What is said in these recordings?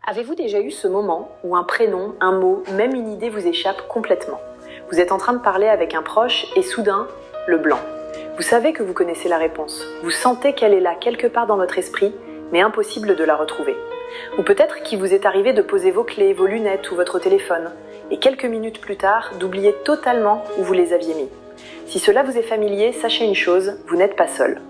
Avez-vous déjà eu ce moment où un prénom, un mot, même une idée vous échappe complètement? Vous êtes en train de parler avec un proche et soudain, le blanc. Vous savez que vous connaissez la réponse. Vous sentez qu'elle est là quelque part dans votre esprit, mais impossible de la retrouver. Ou peut-être qu'il vous est arrivé de poser vos clés, vos lunettes ou votre téléphone, et quelques minutes plus tard, d'oublier totalement où vous les aviez mis. Si cela vous est familier, sachez une chose, vous n'êtes pas seul.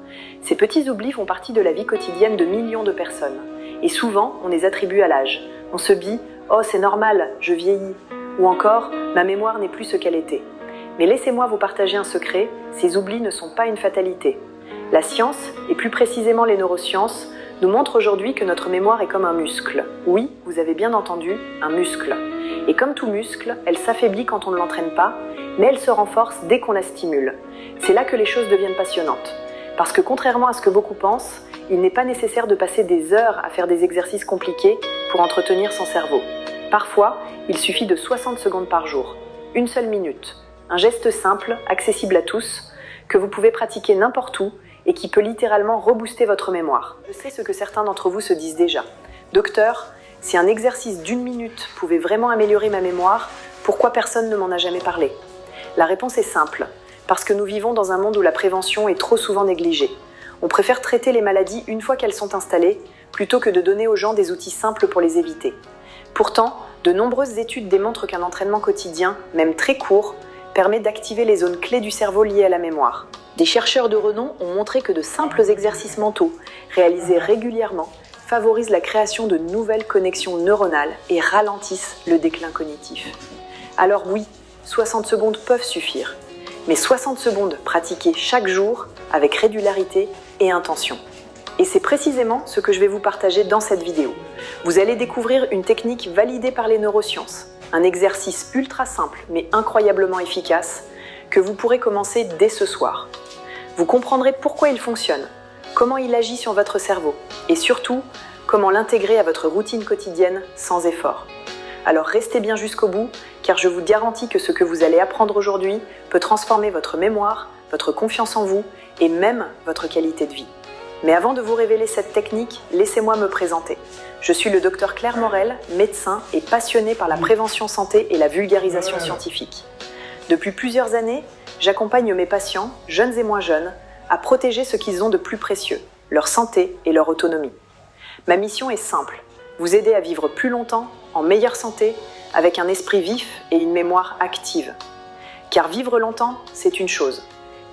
Ces petits oublis font partie de la vie quotidienne de millions de personnes. Et souvent, on les attribue à l'âge. On se dit « Oh, c'est normal, je vieillis » ou encore « Ma mémoire n'est plus ce qu'elle était ». Mais laissez-moi vous partager un secret, ces oublis ne sont pas une fatalité. La science, et plus précisément les neurosciences, nous montrent aujourd'hui que notre mémoire est comme un muscle. Oui, vous avez bien entendu, un muscle. Et comme tout muscle, elle s'affaiblit quand on ne l'entraîne pas, mais elle se renforce dès qu'on la stimule. C'est là que les choses deviennent passionnantes. Parce que contrairement à ce que beaucoup pensent, il n'est pas nécessaire de passer des heures à faire des exercices compliqués pour entretenir son cerveau. Parfois, il suffit de 60 secondes par jour, une seule minute. Un geste simple, accessible à tous, que vous pouvez pratiquer n'importe où et qui peut littéralement rebooster votre mémoire. Je sais ce que certains d'entre vous se disent déjà. Docteur, si un exercice d'une minute pouvait vraiment améliorer ma mémoire, pourquoi personne ne m'en a jamais parlé? La réponse est simple, parce que nous vivons dans un monde où la prévention est trop souvent négligée. On préfère traiter les maladies une fois qu'elles sont installées, plutôt que de donner aux gens des outils simples pour les éviter. Pourtant, de nombreuses études démontrent qu'un entraînement quotidien, même très court, permet d'activer les zones clés du cerveau liées à la mémoire. Des chercheurs de renom ont montré que de simples exercices mentaux, réalisés régulièrement, favorisent la création de nouvelles connexions neuronales et ralentissent le déclin cognitif. Alors oui, 60 secondes peuvent suffire, mais 60 secondes pratiquées chaque jour avec régularité et intention. Et c'est précisément ce que je vais vous partager dans cette vidéo. Vous allez découvrir une technique validée par les neurosciences, un exercice ultra simple mais incroyablement efficace que vous pourrez commencer dès ce soir. Vous comprendrez pourquoi il fonctionne, comment il agit sur votre cerveau et surtout, comment l'intégrer à votre routine quotidienne sans effort. Alors restez bien jusqu'au bout, car je vous garantis que ce que vous allez apprendre aujourd'hui peut transformer votre mémoire, votre confiance en vous et même votre qualité de vie. Mais avant de vous révéler cette technique, laissez-moi me présenter. Je suis le Dr Claire Morel, médecin et passionnée par la prévention santé et la vulgarisation scientifique. Depuis plusieurs années, j'accompagne mes patients, jeunes et moins jeunes, à protéger ce qu'ils ont de plus précieux, leur santé et leur autonomie. Ma mission est simple, vous aider à vivre plus longtemps, en meilleure santé, avec un esprit vif et une mémoire active. Car vivre longtemps, c'est une chose.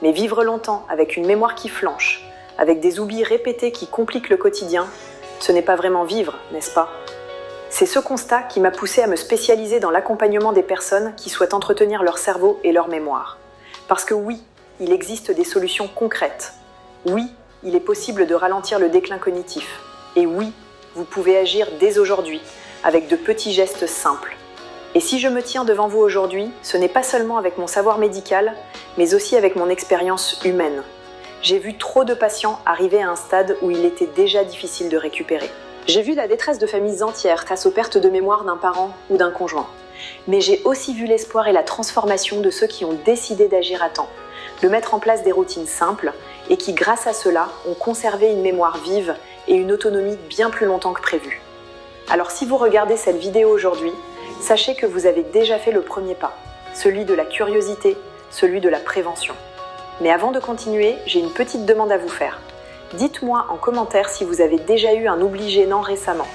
Mais vivre longtemps avec une mémoire qui flanche, avec des oublis répétés qui compliquent le quotidien, ce n'est pas vraiment vivre, n'est-ce pas? C'est ce constat qui m'a poussé à me spécialiser dans l'accompagnement des personnes qui souhaitent entretenir leur cerveau et leur mémoire. Parce que oui, il existe des solutions concrètes. Oui, il est possible de ralentir le déclin cognitif. Et oui, vous pouvez agir dès aujourd'hui, avec de petits gestes simples. Et si je me tiens devant vous aujourd'hui, ce n'est pas seulement avec mon savoir médical, mais aussi avec mon expérience humaine. J'ai vu trop de patients arriver à un stade où il était déjà difficile de récupérer. J'ai vu la détresse de familles entières face aux pertes de mémoire d'un parent ou d'un conjoint. Mais j'ai aussi vu l'espoir et la transformation de ceux qui ont décidé d'agir à temps, de mettre en place des routines simples et qui, grâce à cela, ont conservé une mémoire vive et une autonomie bien plus longtemps que prévu. Alors si vous regardez cette vidéo aujourd'hui, sachez que vous avez déjà fait le premier pas, celui de la curiosité, celui de la prévention. Mais avant de continuer, j'ai une petite demande à vous faire. Dites-moi en commentaire si vous avez déjà eu un oubli gênant récemment.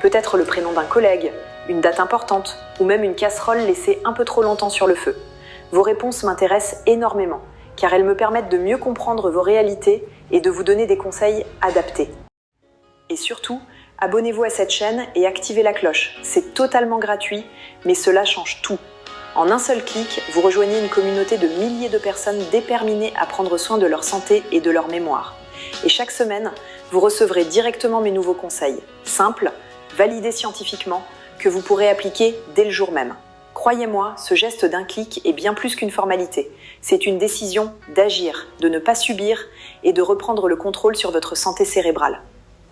Peut-être le prénom d'un collègue, une date importante, ou même une casserole laissée un peu trop longtemps sur le feu. Vos réponses m'intéressent énormément, car elles me permettent de mieux comprendre vos réalités et de vous donner des conseils adaptés. Et surtout, abonnez-vous à cette chaîne et activez la cloche. C'est totalement gratuit, mais cela change tout. En un seul clic, vous rejoignez une communauté de milliers de personnes déterminées à prendre soin de leur santé et de leur mémoire. Et chaque semaine, vous recevrez directement mes nouveaux conseils, simples, validés scientifiquement, que vous pourrez appliquer dès le jour même. Croyez-moi, ce geste d'un clic est bien plus qu'une formalité. C'est une décision d'agir, de ne pas subir et de reprendre le contrôle sur votre santé cérébrale.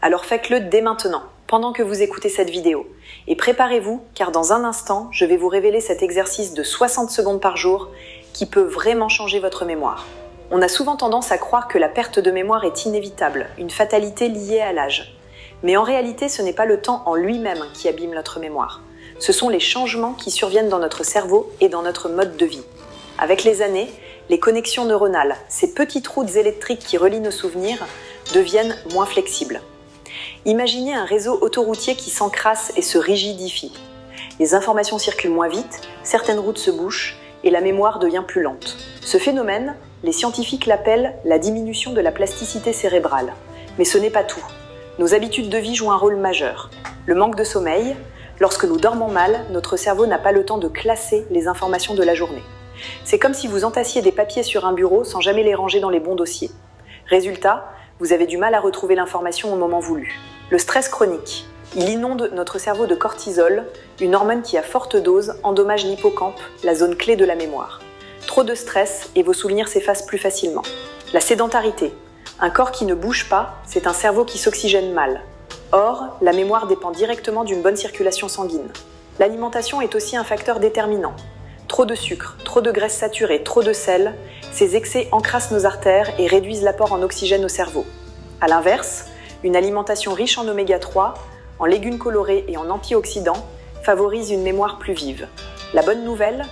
Alors faites-le dès maintenant, pendant que vous écoutez cette vidéo. Et préparez-vous, car dans un instant, je vais vous révéler cet exercice de 60 secondes par jour qui peut vraiment changer votre mémoire. On a souvent tendance à croire que la perte de mémoire est inévitable, une fatalité liée à l'âge. Mais en réalité, ce n'est pas le temps en lui-même qui abîme notre mémoire. Ce sont les changements qui surviennent dans notre cerveau et dans notre mode de vie. Avec les années, les connexions neuronales, ces petites routes électriques qui relient nos souvenirs, deviennent moins flexibles. Imaginez un réseau autoroutier qui s'encrasse et se rigidifie. Les informations circulent moins vite, certaines routes se bouchent et la mémoire devient plus lente. Ce phénomène, les scientifiques l'appellent la diminution de la plasticité cérébrale. Mais ce n'est pas tout. Nos habitudes de vie jouent un rôle majeur. Le manque de sommeil, lorsque nous dormons mal, notre cerveau n'a pas le temps de classer les informations de la journée. C'est comme si vous entassiez des papiers sur un bureau sans jamais les ranger dans les bons dossiers. Résultat, vous avez du mal à retrouver l'information au moment voulu. Le stress chronique. Il inonde notre cerveau de cortisol, une hormone qui à forte dose endommage l'hippocampe, la zone clé de la mémoire. Trop de stress et vos souvenirs s'effacent plus facilement. La sédentarité. Un corps qui ne bouge pas, c'est un cerveau qui s'oxygène mal. Or, la mémoire dépend directement d'une bonne circulation sanguine. L'alimentation est aussi un facteur déterminant. Trop de sucre, trop de graisse saturée, trop de sel, ces excès encrassent nos artères et réduisent l'apport en oxygène au cerveau. A l'inverse, une alimentation riche en oméga 3, en légumes colorés et en antioxydants favorise une mémoire plus vive. La bonne nouvelle,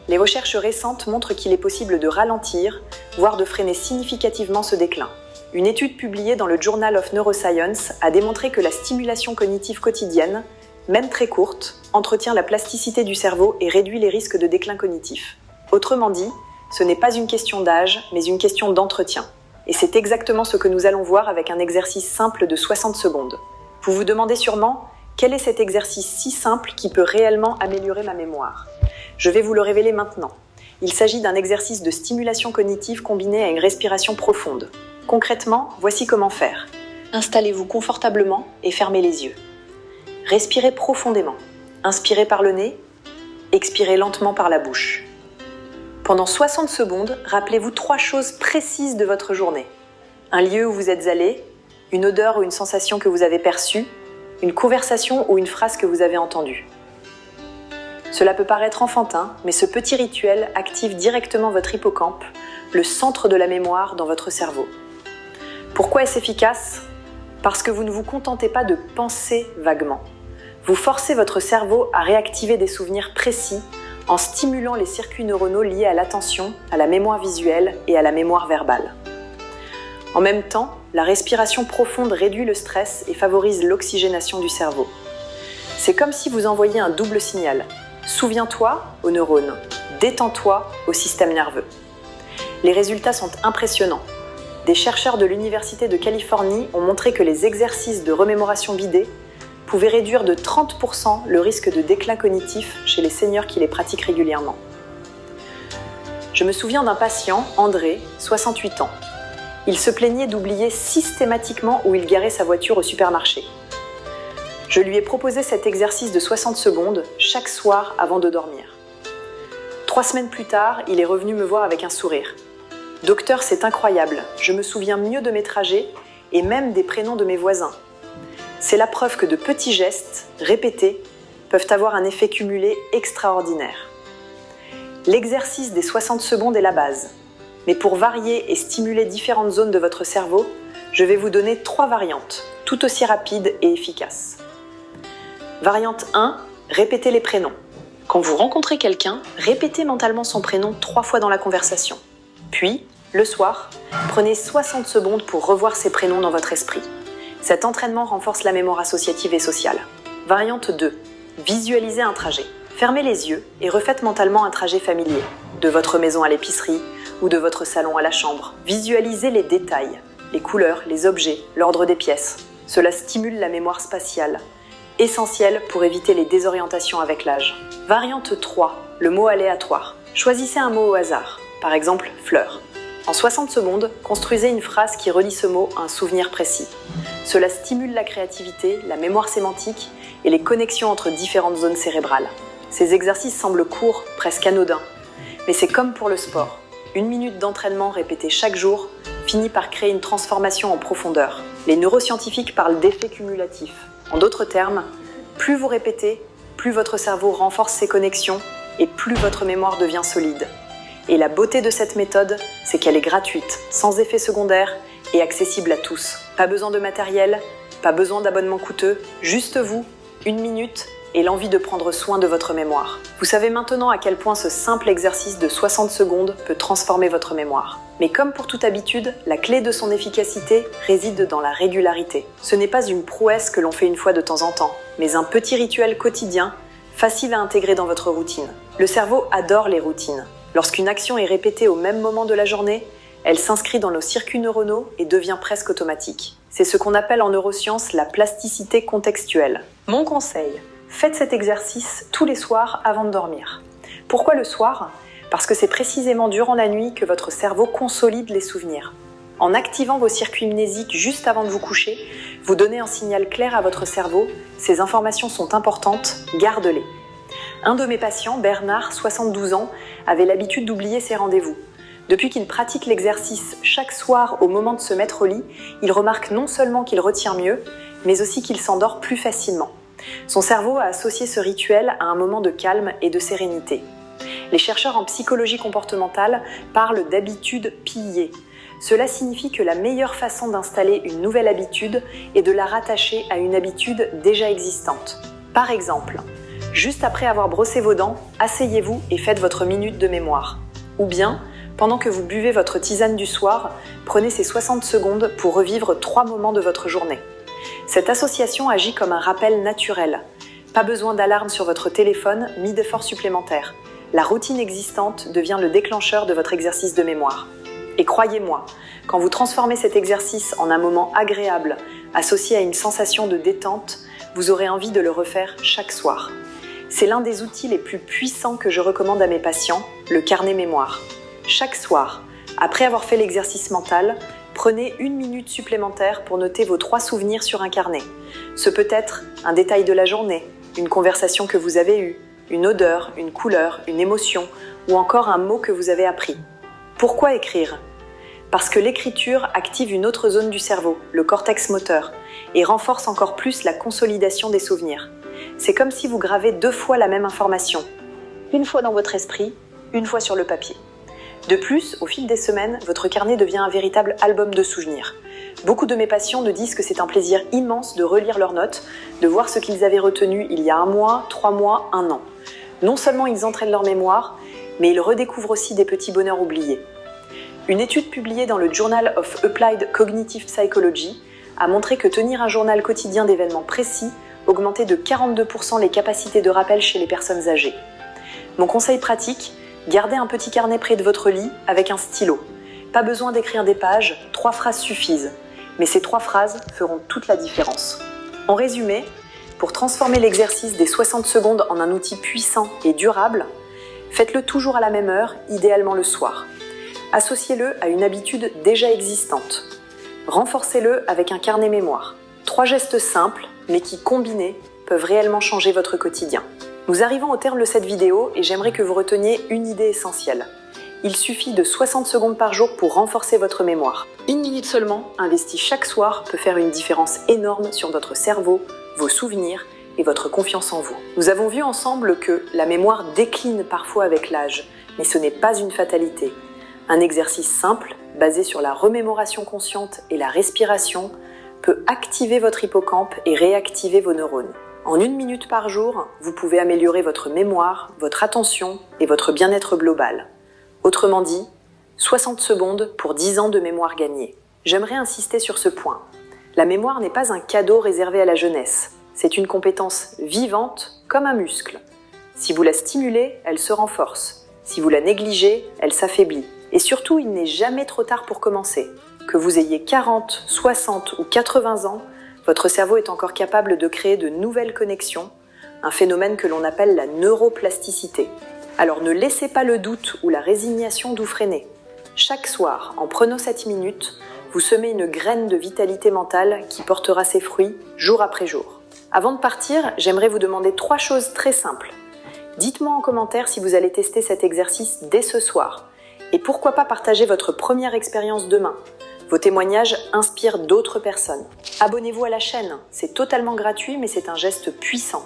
les recherches récentes montrent qu'il est possible de ralentir, voire de freiner significativement ce déclin. Une étude publiée dans le Journal of Neuroscience a démontré que la stimulation cognitive quotidienne, même très courte, entretient la plasticité du cerveau et réduit les risques de déclin cognitif. Autrement dit, ce n'est pas une question d'âge, mais une question d'entretien. Et c'est exactement ce que nous allons voir avec un exercice simple de 60 secondes. Vous vous demandez sûrement, quel est cet exercice si simple qui peut réellement améliorer ma mémoire ? Je vais vous le révéler maintenant. Il s'agit d'un exercice de stimulation cognitive combiné à une respiration profonde. Concrètement, voici comment faire. Installez-vous confortablement et fermez les yeux. Respirez profondément. Inspirez par le nez, expirez lentement par la bouche. Pendant 60 secondes, rappelez-vous 3 choses précises de votre journée. Un lieu où vous êtes allé, une odeur ou une sensation que vous avez perçue, une conversation ou une phrase que vous avez entendue. Cela peut paraître enfantin, mais ce petit rituel active directement votre hippocampe, le centre de la mémoire dans votre cerveau. Pourquoi est-ce efficace ? Parce que vous ne vous contentez pas de penser vaguement. Vous forcez votre cerveau à réactiver des souvenirs précis en stimulant les circuits neuronaux liés à l'attention, à la mémoire visuelle et à la mémoire verbale. En même temps, la respiration profonde réduit le stress et favorise l'oxygénation du cerveau. C'est comme si vous envoyiez un double signal. Souviens-toi aux neurones, détends-toi au système nerveux. Les résultats sont impressionnants. Des chercheurs de l'Université de Californie ont montré que les exercices de remémoration guidée pouvaient réduire de 30% le risque de déclin cognitif chez les seniors qui les pratiquent régulièrement. Je me souviens d'un patient, André, 68 ans. Il se plaignait d'oublier systématiquement où il garait sa voiture au supermarché. Je lui ai proposé cet exercice de 60 secondes chaque soir avant de dormir. 3 semaines plus tard, il est revenu me voir avec un sourire. « Docteur, c'est incroyable, je me souviens mieux de mes trajets et même des prénoms de mes voisins. » C'est la preuve que de petits gestes, répétés, peuvent avoir un effet cumulé extraordinaire. L'exercice des 60 secondes est la base. Mais pour varier et stimuler différentes zones de votre cerveau, je vais vous donner 3 variantes, tout aussi rapides et efficaces. Variante 1, répétez les prénoms. Quand vous rencontrez quelqu'un, répétez mentalement son prénom 3 fois dans la conversation. Puis, le soir, prenez 60 secondes pour revoir ces prénoms dans votre esprit. Cet entraînement renforce la mémoire associative et sociale. Variante 2, visualisez un trajet. Fermez les yeux et refaites mentalement un trajet familier, de votre maison à l'épicerie ou de votre salon à la chambre. Visualisez les détails, les couleurs, les objets, l'ordre des pièces. Cela stimule la mémoire spatiale, essentielle pour éviter les désorientations avec l'âge. Variante 3, le mot aléatoire. Choisissez un mot au hasard, par exemple fleur. En 60 secondes, construisez une phrase qui relie ce mot à un souvenir précis. Cela stimule la créativité, la mémoire sémantique et les connexions entre différentes zones cérébrales. Ces exercices semblent courts, presque anodins, mais c'est comme pour le sport. 1 minute d'entraînement répétée chaque jour finit par créer une transformation en profondeur. Les neuroscientifiques parlent d'effet cumulatif. En d'autres termes, plus vous répétez, plus votre cerveau renforce ses connexions et plus votre mémoire devient solide. Et la beauté de cette méthode, c'est qu'elle est gratuite, sans effet secondaire et accessible à tous. Pas besoin de matériel, Pas besoin d'abonnement coûteux, juste vous, 1 minute et l'envie de prendre soin de votre mémoire. Vous savez maintenant à quel point ce simple exercice de 60 secondes peut transformer votre mémoire. Mais comme pour toute habitude, la clé de son efficacité réside dans la régularité. Ce n'est pas une prouesse que l'on fait une fois de temps en temps, mais un petit rituel quotidien, facile à intégrer dans votre routine. Le cerveau adore les routines. Lorsqu'une action est répétée au même moment de la journée, elle s'inscrit dans nos circuits neuronaux et devient presque automatique. C'est ce qu'on appelle en neurosciences la plasticité contextuelle. Mon conseil, faites cet exercice tous les soirs avant de dormir. Pourquoi le soir ? Parce que c'est précisément durant la nuit que votre cerveau consolide les souvenirs. En activant vos circuits mnésiques juste avant de vous coucher, vous donnez un signal clair à votre cerveau, ces informations sont importantes, garde-les. Un de mes patients, Bernard, 72 ans, avait l'habitude d'oublier ses rendez-vous. Depuis qu'il pratique l'exercice chaque soir au moment de se mettre au lit, il remarque non seulement qu'il retient mieux, mais aussi qu'il s'endort plus facilement. Son cerveau a associé ce rituel à un moment de calme et de sérénité. Les chercheurs en psychologie comportementale parlent d'habitude pillée. Cela signifie que la meilleure façon d'installer une nouvelle habitude est de la rattacher à une habitude déjà existante. Par exemple, juste après avoir brossé vos dents, asseyez-vous et faites votre minute de mémoire. Ou bien, pendant que vous buvez votre tisane du soir, prenez ces 60 secondes pour revivre 3 moments de votre journée. Cette association agit comme un rappel naturel. Pas besoin d'alarme sur votre téléphone, ni d'efforts supplémentaires. La routine existante devient le déclencheur de votre exercice de mémoire. Et croyez-moi, quand vous transformez cet exercice en un moment agréable, associé à une sensation de détente, vous aurez envie de le refaire chaque soir. C'est l'un des outils les plus puissants que je recommande à mes patients, le carnet mémoire. Chaque soir, après avoir fait l'exercice mental, prenez 1 minute supplémentaire pour noter vos 3 souvenirs sur un carnet. Ce peut être un détail de la journée, une conversation que vous avez eue, une odeur, une couleur, une émotion ou encore un mot que vous avez appris. Pourquoi écrire ? Parce que l'écriture active une autre zone du cerveau, le cortex moteur, et renforce encore plus la consolidation des souvenirs. C'est comme si vous gravez 2 fois la même information. Une fois dans votre esprit, une fois sur le papier. De plus, au fil des semaines, votre carnet devient un véritable album de souvenirs. Beaucoup de mes patients me disent que c'est un plaisir immense de relire leurs notes, de voir ce qu'ils avaient retenu il y a 1 mois, 3 mois, 1 an. Non seulement ils entraînent leur mémoire, mais ils redécouvrent aussi des petits bonheurs oubliés. Une étude publiée dans le Journal of Applied Cognitive Psychology a montré que tenir un journal quotidien d'événements précis augmentait de 42% les capacités de rappel chez les personnes âgées. Mon conseil pratique, gardez un petit carnet près de votre lit avec un stylo. Pas besoin d'écrire des pages, 3 phrases suffisent. Mais ces 3 phrases feront toute la différence. En résumé, pour transformer l'exercice des 60 secondes en un outil puissant et durable, faites-le toujours à la même heure, idéalement le soir. Associez-le à une habitude déjà existante. Renforcez-le avec un carnet mémoire. 3 gestes simples, mais qui, combinés, peuvent réellement changer votre quotidien. Nous arrivons au terme de cette vidéo et j'aimerais que vous reteniez une idée essentielle. Il suffit de 60 secondes par jour pour renforcer votre mémoire. 1 minute seulement, investie chaque soir, peut faire une différence énorme sur votre cerveau, vos souvenirs et votre confiance en vous. Nous avons vu ensemble que la mémoire décline parfois avec l'âge, mais ce n'est pas une fatalité. Un exercice simple, basé sur la remémoration consciente et la respiration, peut activer votre hippocampe et réactiver vos neurones. En 1 minute par jour, vous pouvez améliorer votre mémoire, votre attention et votre bien-être global. Autrement dit, 60 secondes pour 10 ans de mémoire gagnée. J'aimerais insister sur ce point. La mémoire n'est pas un cadeau réservé à la jeunesse. C'est une compétence vivante comme un muscle. Si vous la stimulez, elle se renforce. Si vous la négligez, elle s'affaiblit. Et surtout, il n'est jamais trop tard pour commencer. Que vous ayez 40, 60 ou 80 ans, votre cerveau est encore capable de créer de nouvelles connexions, un phénomène que l'on appelle la neuroplasticité. Alors ne laissez pas le doute ou la résignation vous freiner. Chaque soir, en prenant cette minute, vous semez une graine de vitalité mentale qui portera ses fruits jour après jour. Avant de partir, j'aimerais vous demander 3 choses très simples. Dites-moi en commentaire si vous allez tester cet exercice dès ce soir. Et pourquoi pas partager votre première expérience demain. Vos témoignages inspirent d'autres personnes. Abonnez-vous à la chaîne, c'est totalement gratuit mais c'est un geste puissant.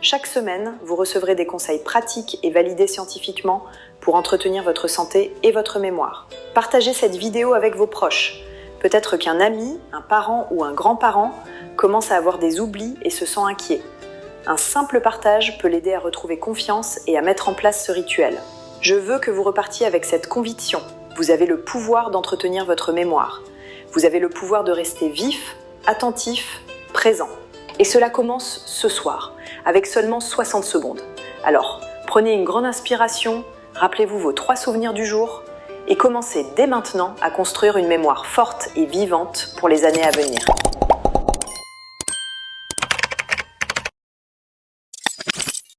Chaque semaine, vous recevrez des conseils pratiques et validés scientifiquement pour entretenir votre santé et votre mémoire. Partagez cette vidéo avec vos proches. Peut-être qu'un ami, un parent ou un grand-parent commence à avoir des oublis et se sent inquiet. Un simple partage peut l'aider à retrouver confiance et à mettre en place ce rituel. Je veux que vous repartiez avec cette conviction. Vous avez le pouvoir d'entretenir votre mémoire. Vous avez le pouvoir de rester vif, attentif, présent. Et cela commence ce soir, avec seulement 60 secondes. Alors, prenez une grande inspiration, rappelez-vous vos 3 souvenirs du jour et commencez dès maintenant à construire une mémoire forte et vivante pour les années à venir.